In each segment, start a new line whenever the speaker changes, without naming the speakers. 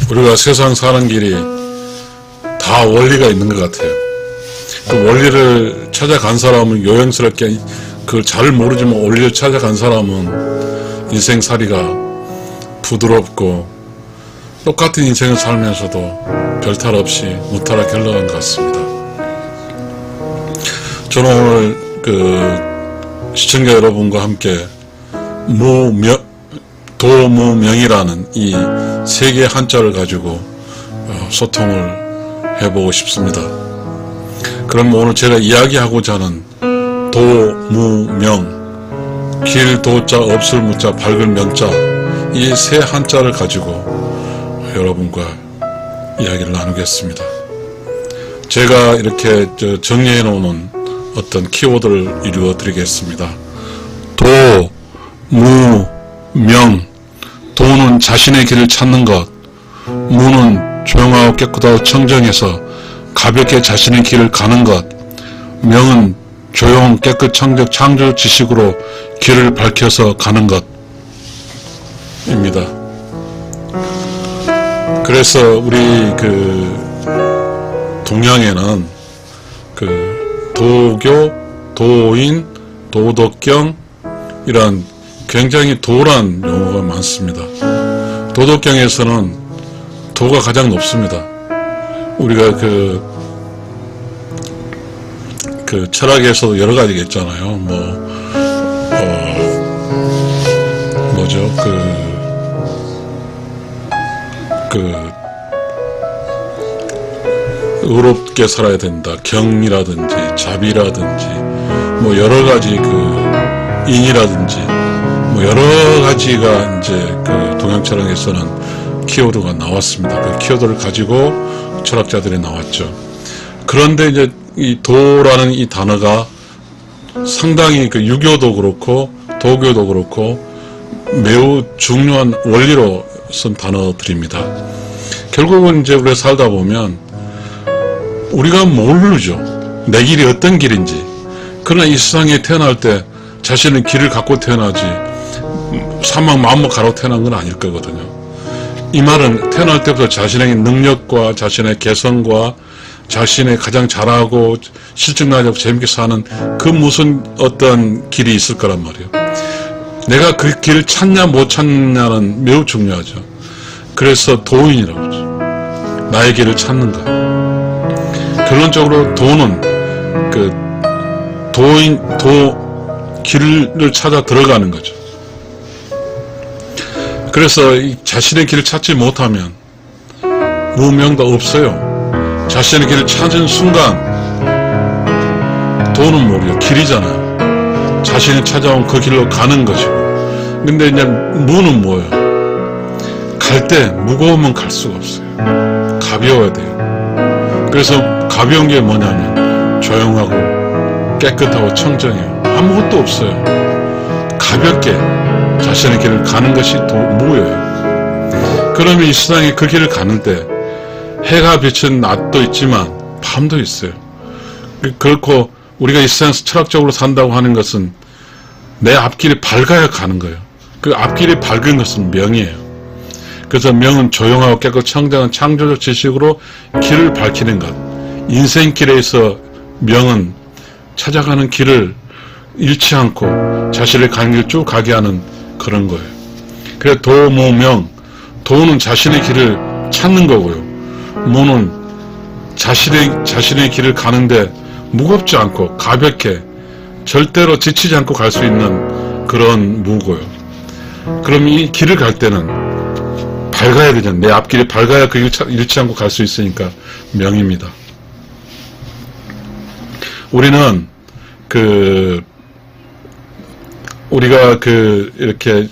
우리가 세상 사는 길이 다 원리가 있는 것 같아요. 그 원리를 찾아간 사람은 요행스럽게, 그걸 잘 모르지만 원리를 찾아간 사람은 인생살이가 부드럽고 똑같은 인생을 살면서도 별탈 없이 무탈하게 흘러간 것 같습니다. 저는 오늘 시청자 여러분과 함께 도무명이라는 이 세 개의 한자를 가지고 소통을 해보고 싶습니다. 그럼 오늘 제가 이야기하고자 하는 도무명, 길 도자, 없을 무자, 밝을 명자, 이 세 한자를 가지고 여러분과 이야기를 나누겠습니다. 제가 이렇게 정리해 놓은 어떤 키워드를 이루어 드리겠습니다. 도, 무, 명. 도는 자신의 길을 찾는 것, 무는 조용하고 깨끗하고 청정해서 가볍게 자신의 길을 가는 것, 명은 조용, 깨끗, 청정, 창조 지식으로 길을 밝혀서 가는 것입니다. 그래서 우리 동양에는 도교, 도인, 도덕경 이런 굉장히 도란 용어가 많습니다. 도덕경에서는 도가 가장 높습니다. 우리가 철학에서도 여러 가지가 있잖아요. 의롭게 살아야 된다. 경이라든지, 자비라든지, 여러 가지 인이라든지, 여러 가지가 이제 동양 철학에서는 키워드가 나왔습니다. 그 키워드를 가지고 철학자들이 나왔죠. 그런데 이제 이 도라는 이 단어가 상당히 유교도 그렇고 도교도 그렇고 매우 중요한 원리로 쓴 단어들입니다. 결국은 이제 우리가 살다 보면 우리가 모르죠. 내 길이 어떤 길인지. 그러나 이 세상에 태어날 때 자신의 길을 갖고 태어나지 사막 마음먹 가로 태어난 건 아닐 거거든요. 이 말은 태어날 때부터 자신의 능력과 자신의 개성과 자신의 가장 잘하고 실증나고 재밌게 사는 그 무슨 어떤 길이 있을 거란 말이에요. 내가 그 길을 찾냐 못 찾냐는 매우 중요하죠. 그래서 도인이라고 그러죠. 나의 길을 찾는 것. 결론적으로 도는 길을 찾아 들어가는 거죠. 그래서 자신의 길을 찾지 못하면 무명도 없어요. 자신의 길을 찾은 순간 도는 뭐예요? 길이잖아요. 자신이 찾아온 그 길로 가는 것이고. 근데 이제 무는 뭐예요? 갈 때 무거우면 갈 수가 없어요. 가벼워야 돼요. 그래서 가벼운 게 뭐냐면 조용하고 깨끗하고 청정해요. 아무것도 없어요. 가볍게 자신의 길을 가는 것이 무예요. 그러면 이 세상에 그 길을 가는 때 해가 비친 낮도 있지만 밤도 있어요. 그렇고 우리가 이 세상에서 철학적으로 산다고 하는 것은 내 앞길이 밝아야 가는 거예요. 그 앞길이 밝은 것은 명이에요. 그래서 명은 조용하고 깨끗 청정한 창조적 지식으로 길을 밝히는 것. 인생길에서 명은 찾아가는 길을 잃지 않고 자신의 가는 길 쭉 가게 하는 그런 거예요. 그래서 도무명, 도는 자신의 길을 찾는 거고요. 무는 자신의 길을 가는데 무겁지 않고 가볍게 절대로 지치지 않고 갈 수 있는 그런 무고요. 그럼 이 길을 갈 때는 밝아야 되잖아요. 내 앞길이 밝아야 그 길을 잃지 않고 갈 수 있으니까 명입니다. 우리는 우리가 이렇게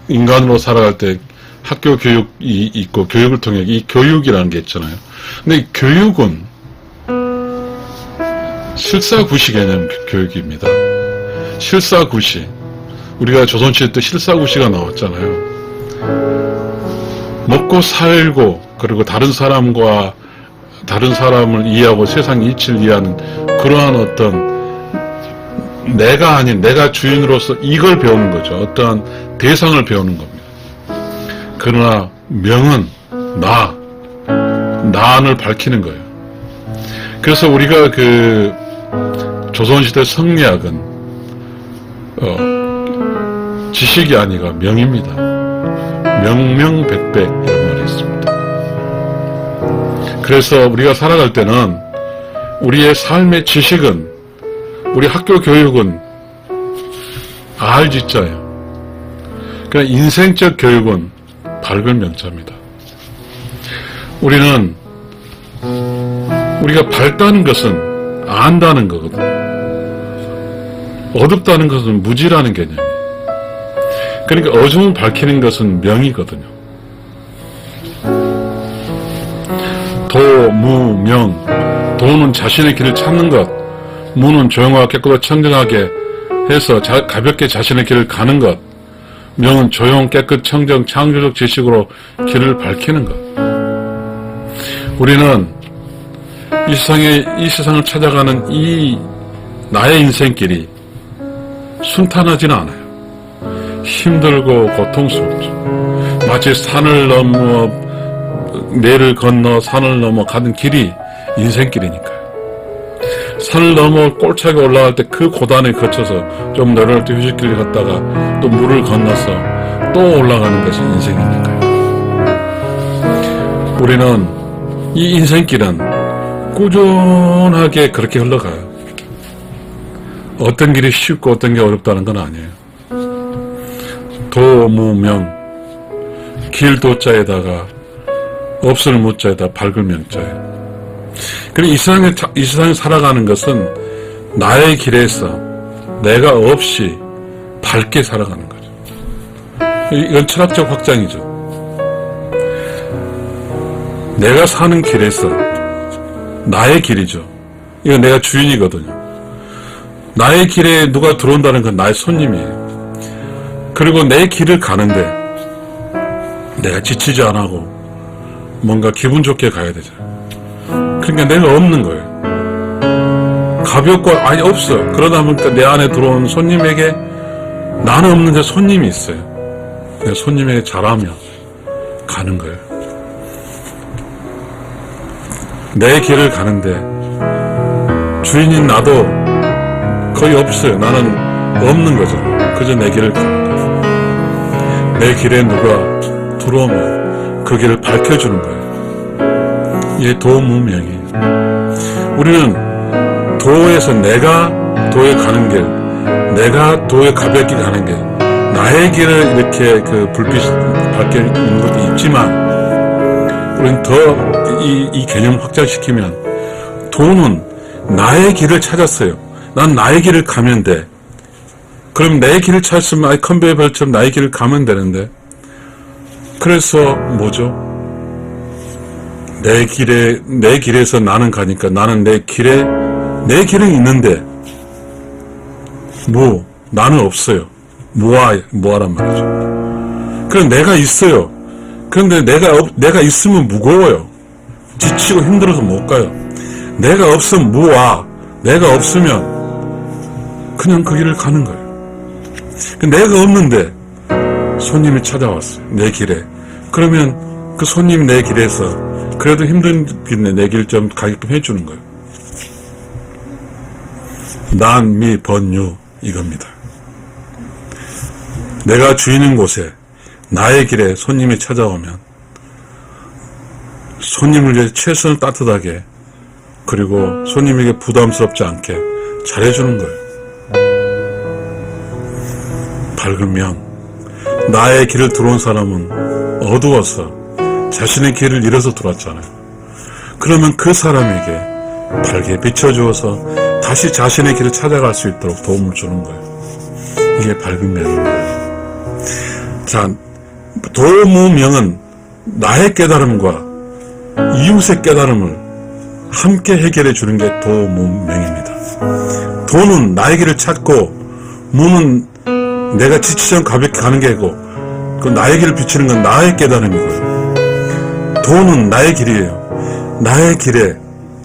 인간으로 살아갈 때 학교 교육이 있고 교육을 통해 이 교육이라는 게 있잖아요. 근데 교육은 실사구시 개념 교육입니다. 실사구시. 우리가 조선시대 때 실사구시가 나왔잖아요. 먹고 살고 그리고 다른 사람을 이해하고 세상 이치를 이해하는 그러한 어떤 내가 아닌 내가 주인으로서 이걸 배우는 거죠. 어떠한 대상을 배우는 겁니다. 그러나 명은 나를 밝히는 거예요. 그래서 우리가 그 조선시대 성리학은 지식이 아니라 명입니다. 명명백백 이런 말이 있습니다. 그래서 우리가 살아갈 때는 우리의 삶의 지식은, 우리 학교 교육은 알지자예요. 그러니까 인생적 교육은 밝은 명자입니다. 우리가 밝다는 것은 안다는 거거든요. 어둡다는 것은 무지라는 개념이에요. 그러니까 어둠을 밝히는 것은 명이거든요. 도, 무, 명. 도는 자신의 길을 찾는 것, 무는 조용하고 깨끗하고 청정하게 해서 가볍게 자신의 길을 가는 것, 명은 조용, 깨끗, 청정, 창조적 지식으로 길을 밝히는 것. 우리는 이 세상을 찾아가는 나의 인생길이 순탄하지는 않아요. 힘들고 고통스럽죠. 마치 내를 건너 산을 넘어 가는 길이 인생길이니까요. 산을 넘어 꼴차게 올라갈 때 그 고단에 거쳐서 좀 내려올 때 휴식길을 갔다가 또 물을 건너서 또 올라가는 것이 인생이니까요. 우리는 이 인생길은 꾸준하게 그렇게 흘러가요. 어떤 길이 쉽고 어떤 게 어렵다는 건 아니에요. 도무명, 길도자에다가 없을 무자에다 밝을 명자예요. 그리고 이 세상에 살아가는 것은 나의 길에서 내가 없이 밝게 살아가는 거죠. 이건 철학적 확장이죠. 내가 사는 길에서 나의 길이죠. 이건 내가 주인이거든요. 나의 길에 누가 들어온다는 건 나의 손님이에요. 그리고 내 길을 가는데 내가 지치지 않고 뭔가 기분 좋게 가야 되잖아요. 그러니까 내가 없는 거예요. 가볍고 아니 없어. 그러다 보니까 내 안에 들어온 손님에게 나는 없는데 손님이 있어요. 그냥 손님에게 잘하며 가는 거예요. 내 길을 가는데 주인인 나도 거의 없어요. 나는 없는 거죠. 그저 내 길을 가는 거예요. 내 길에 누가 들어오면 그 길을 밝혀주는 거예요. 이게 도무명이에요. 우리는 도에서 내가 도에 가는 길, 내가 도에 가볍게 가는 길, 나의 길을 이렇게 그 불빛 밝게 있는 것도 있지만, 우리는 더 이 개념을 확장시키면, 도는 나의 길을 찾았어요. 난 나의 길을 가면 돼. 그럼 내 길을 찾으면 컨베이어 벨트처럼 나의 길을 가면 되는데, 그래서 뭐죠? 내 길에서 나는 가니까 나는 내 길은 있는데, 나는 없어요. 뭐하란 말이죠. 그럼 내가 있어요. 그런데 내가 있으면 무거워요. 지치고 힘들어서 못 가요. 내가 없으면 내가 없으면 그냥 그 길을 가는 거예요. 내가 없는데 손님이 찾아왔어요. 내 길에. 그러면 그 손님이 내 길에서 그래도 힘든 길인데 내 길 좀 가게끔 해주는 거예요. 난미번유 이겁니다. 내가 주인인 곳에 나의 길에 손님이 찾아오면 손님을 위해 최선을 따뜻하게, 그리고 손님에게 부담스럽지 않게 잘해주는 거예요. 밝은 명. 나의 길을 들어온 사람은 어두워서 자신의 길을 잃어서 들어왔잖아요. 그러면 그 사람에게 밝게 비춰주어서 다시 자신의 길을 찾아갈 수 있도록 도움을 주는 거예요. 이게 밝은 명입니다. 자, 도무명은 나의 깨달음과 이웃의 깨달음을 함께 해결해 주는 게 도무명입니다. 도는 나의 길을 찾고, 무는 내가 지치지 않고 가볍게 가는 게 아니고, 그 나의 길을 비추는 건 나의 깨달음이고요. 도는 나의 길이에요. 나의 길에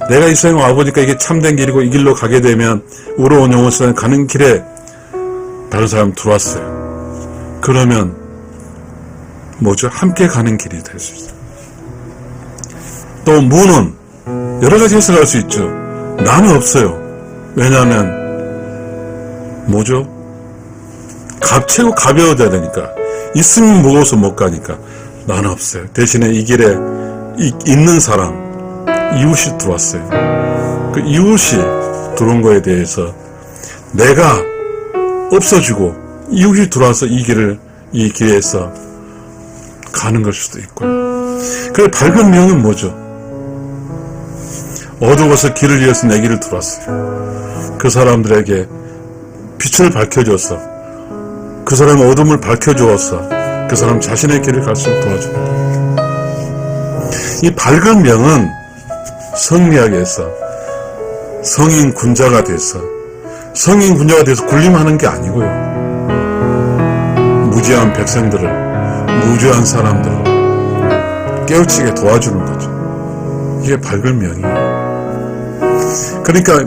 내가 이 세상에 와보니까 이게 참된 길이고 이 길로 가게 되면 우러운 영혼 세상에 가는 길에 다른 사람 들어왔어요. 그러면 뭐죠? 함께 가는 길이 될 수 있어요. 또 무는 여러 가지 해석할 수 있죠. 나는 없어요. 왜냐하면 뭐죠? 최고 가벼워져야 되니까. 있으면 무거워서 못 가니까. 나는 없어요. 대신에 이 길에 있는 사람, 이웃이 들어왔어요. 그 이웃이 들어온 거에 대해서 내가 없어지고 이웃이 들어와서 이 길에서 가는 걸 수도 있고요. 그래서 밝은 명은 뭐죠? 어두워서 길을 잃어서 내 길을 들어왔어요. 그 사람들에게 빛을 밝혀줘서, 그 사람의 어둠을 밝혀주어서 그 사람 자신의 길을 갈 수 있도록 도와줍니다. 이 밝은 명은 성리하게 해서 성인 군자가 돼서 군림하는 게 아니고요. 무지한 백성들을, 무지한 사람들을 깨우치게 도와주는 거죠. 이게 밝은 명이에요. 그러니까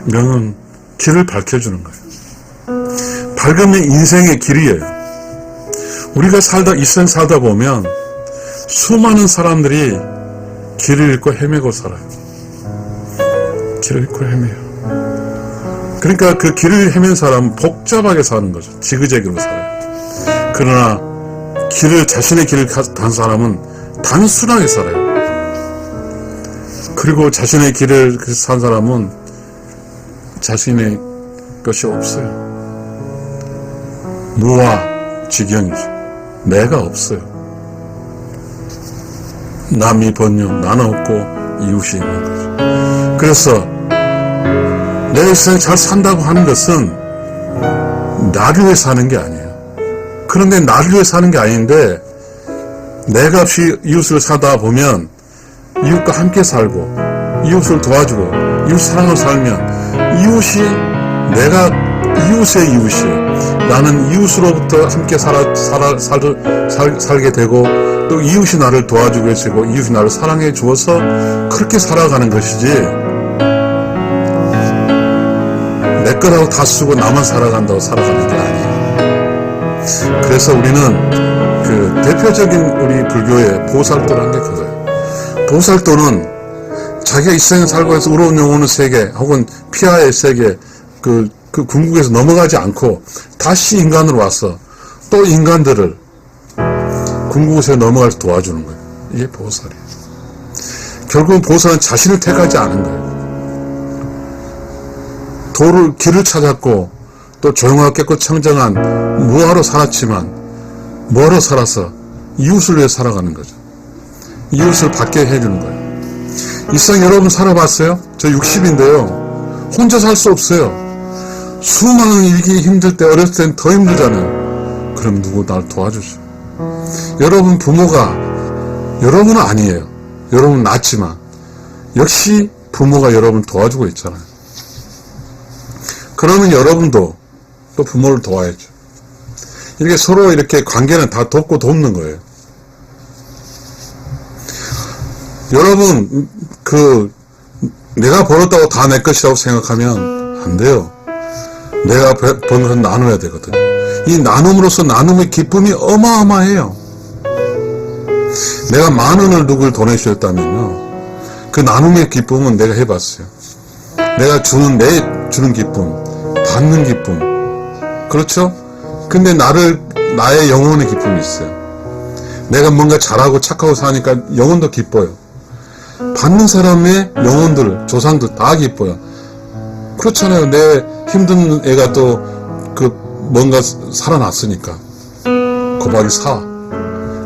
명은 길을 밝혀주는 거예요. 밝은 명 인생의 길이에요. 우리가 일생 살다 보면 수많은 사람들이 길을 잃고 헤매고 살아요. 길을 잃고 헤매요. 그러니까 그 길을 헤맨 사람은 복잡하게 사는 거죠. 지그재그로 살아요. 그러나 자신의 길을 간 사람은 단순하게 살아요. 그리고 자신의 길을 산 사람은 자신의 것이 없어요. 무아지경이죠. 내가 없어요. 남이 번영, 나는 없고 이웃이 있는 거죠. 그래서 내 일생 잘 산다고 하는 것은 나를 위해 사는 게 아니에요. 그런데 나를 위해 사는 게 아닌데 내가 없이 이웃을 사다 보면 이웃과 함께 살고 이웃을 도와주고 이웃 사랑을 살면 이웃의 이웃이에요. 나는 이웃으로부터 함께 살게 되고 또 이웃이 나를 도와주고 있고 이웃이 나를 사랑해 주어서 그렇게 살아가는 것이지 내 거라고 다 쓰고 나만 살아간다고 살아가는 게 아니에요. 그래서 우리는 그 대표적인 우리 불교의 보살도라는 게 그거예요. 보살도는 자기가 이 세상에 살고 해서 우러운 영혼의 세계 혹은 피하의 세계 그 궁극에서 넘어가지 않고 다시 인간으로 와서 또 인간들을 궁극에서 넘어갈 수 도와주는 거예요. 이게 보살이에요. 결국은 보살은 자신을 택하지 않은 거예요. 길을 찾았고 또 조용하고 깨끗 청정한 무아로 살았지만 뭐로 살아서 이웃을 위해 살아가는 거죠. 이웃을 받게 해주는 거예요. 이 세상 여러분 살아봤어요? 저 60인데요. 혼자 살 수 없어요. 수많은 일기 힘들 때 어렸을 땐 더 힘들잖아요. 그럼 누구 날 도와주죠. 여러분 부모가 여러분은 아니에요. 여러분 낳았지만 역시 부모가 여러분 도와주고 있잖아요. 그러면 여러분도 또 부모를 도와야죠. 이렇게 서로 이렇게 관계는 다 돕고 돕는 거예요. 여러분 내가 벌었다고 다 내 것이라고 생각하면 안 돼요. 내가 번 것은 나눠야 되거든요. 이 나눔으로서 나눔의 기쁨이 어마어마해요. 내가 10,000원을 누굴 보내주셨다면요, 그 나눔의 기쁨은 내가 해봤어요. 내가 주는 기쁨, 받는 기쁨, 그렇죠? 근데 나의 영혼의 기쁨이 있어요. 내가 뭔가 잘하고 착하고 사니까 영혼도 기뻐요. 받는 사람의 영혼들, 조상들 다 기뻐요. 그렇잖아요. 내 힘든 애가 또 뭔가 살아났으니까 고박이 사.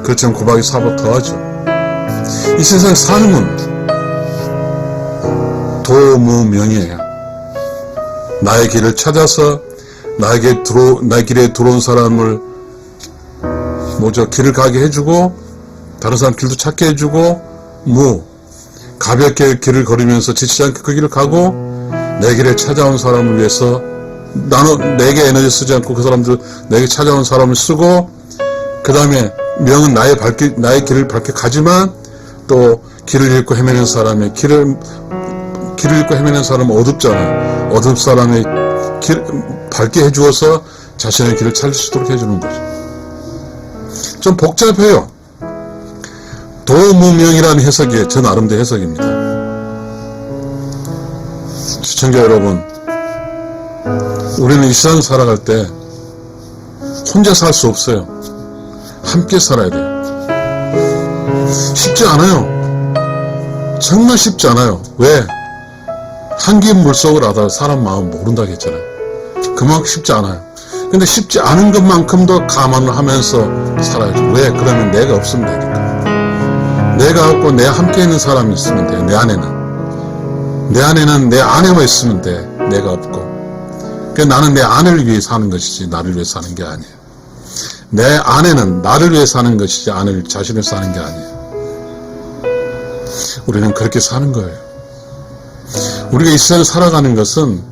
그렇지만 고박이 사보다 더하죠. 이 세상 삶은 도무명이에요. 나의 길을 찾아서 나의 길에 들어온 사람을 길을 가게 해주고 다른 사람 길도 찾게 해주고 가볍게 길을 걸으면서 지치지 않게 그 길을 가고 내 길에 찾아온 사람을 위해서 내게 에너지 쓰지 않고 그 사람들 내게 찾아온 사람을 쓰고 그 다음에 명은 나의 길을 밝게 가지만 또 길을 잃고 헤매는 사람의 길을 잃고 헤매는 사람은 어둡잖아요. 어둠 사람의 길 밝게 해주어서 자신의 길을 찾을 수 있도록 해주는 거죠. 좀 복잡해요. 도무명이라는 해석이 저 나름대로 해석입니다. 시청자 여러분, 우리는 이 세상 살아갈 때 혼자 살 수 없어요. 함께 살아야 돼요. 쉽지 않아요. 정말 쉽지 않아요. 왜? 한긴 물속을 하다 사람 마음 모른다고 했잖아요. 그만큼 쉽지 않아요. 근데 쉽지 않은 것만큼도 감안을 하면서 살아야죠. 왜? 그러면 내가 없으면 되니까. 내가 없고 내 함께 있는 사람이 있으면 돼요. 내 안에는 내 아내만 있으면 돼. 내가 없고. 그러니까 나는 내 아내를 위해 사는 것이지 나를 위해 사는 게 아니에요. 내 아내는 나를 위해 사는 것이지 아내를 자신을 사는 게 아니에요. 우리는 그렇게 사는 거예요. 우리가 이 세상을 살아가는 것은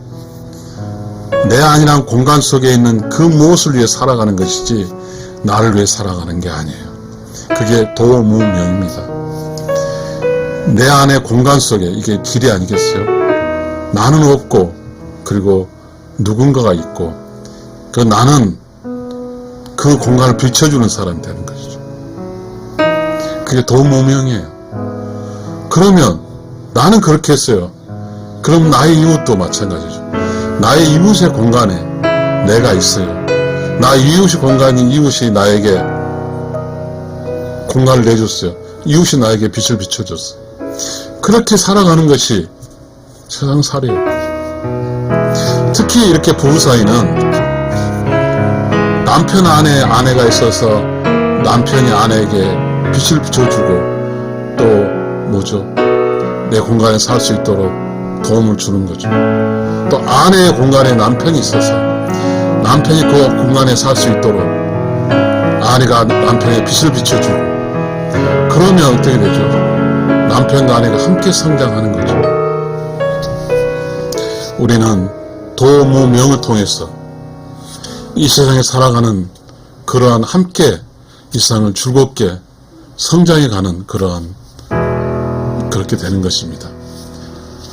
내 안이란 공간 속에 있는 그 무엇을 위해 살아가는 것이지 나를 위해 살아가는 게 아니에요. 그게 도무명입니다. 내 안의 공간 속에 이게 길이 아니겠어요? 나는 없고 그리고 누군가가 있고 그 나는 그 공간을 비춰주는 사람이 되는 것이죠. 그게 도무명이에요. 그러면 나는 그렇게 했어요. 그럼 나의 이웃도 마찬가지죠. 나의 이웃의 공간에 내가 있어요. 나의 이웃의 공간인 이웃이 나에게 공간을 내줬어요. 이웃이 나에게 빛을 비춰줬어요. 그렇게 살아가는 것이 세상살이에요. 특히 이렇게 부부 사이는 남편 안에 아내가 있어서 남편이 아내에게 빛을 비춰주고 또 뭐죠? 내 공간에 살 수 있도록 도움을 주는 거죠. 또 아내의 공간에 남편이 있어서 남편이 그 공간에 살 수 있도록 아내가 남편에게 빛을 비춰주고 그러면 어떻게 되죠? 남편과 아내가 함께 성장하는 거죠. 우리는 도무명을 통해서 이 세상에 살아가는 그러한 함께 이 세상을 즐겁게 성장해가는 그러한 그렇게 되는 것입니다.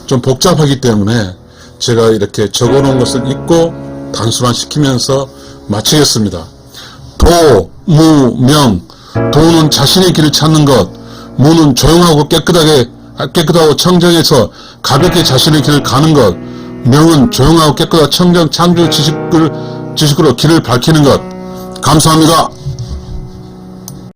좀 복잡하기 때문에 제가 이렇게 적어놓은 것을 읽고 단순화시키면서 마치겠습니다. 도무명. 도는 자신의 길을 찾는 것, 무는 조용하고 깨끗하고 청정해서 가볍게 자신의 길을 가는 것, 명은 조용하고 깨끗하고 청정 창조 지식으로 길을 밝히는 것. 감사합니다.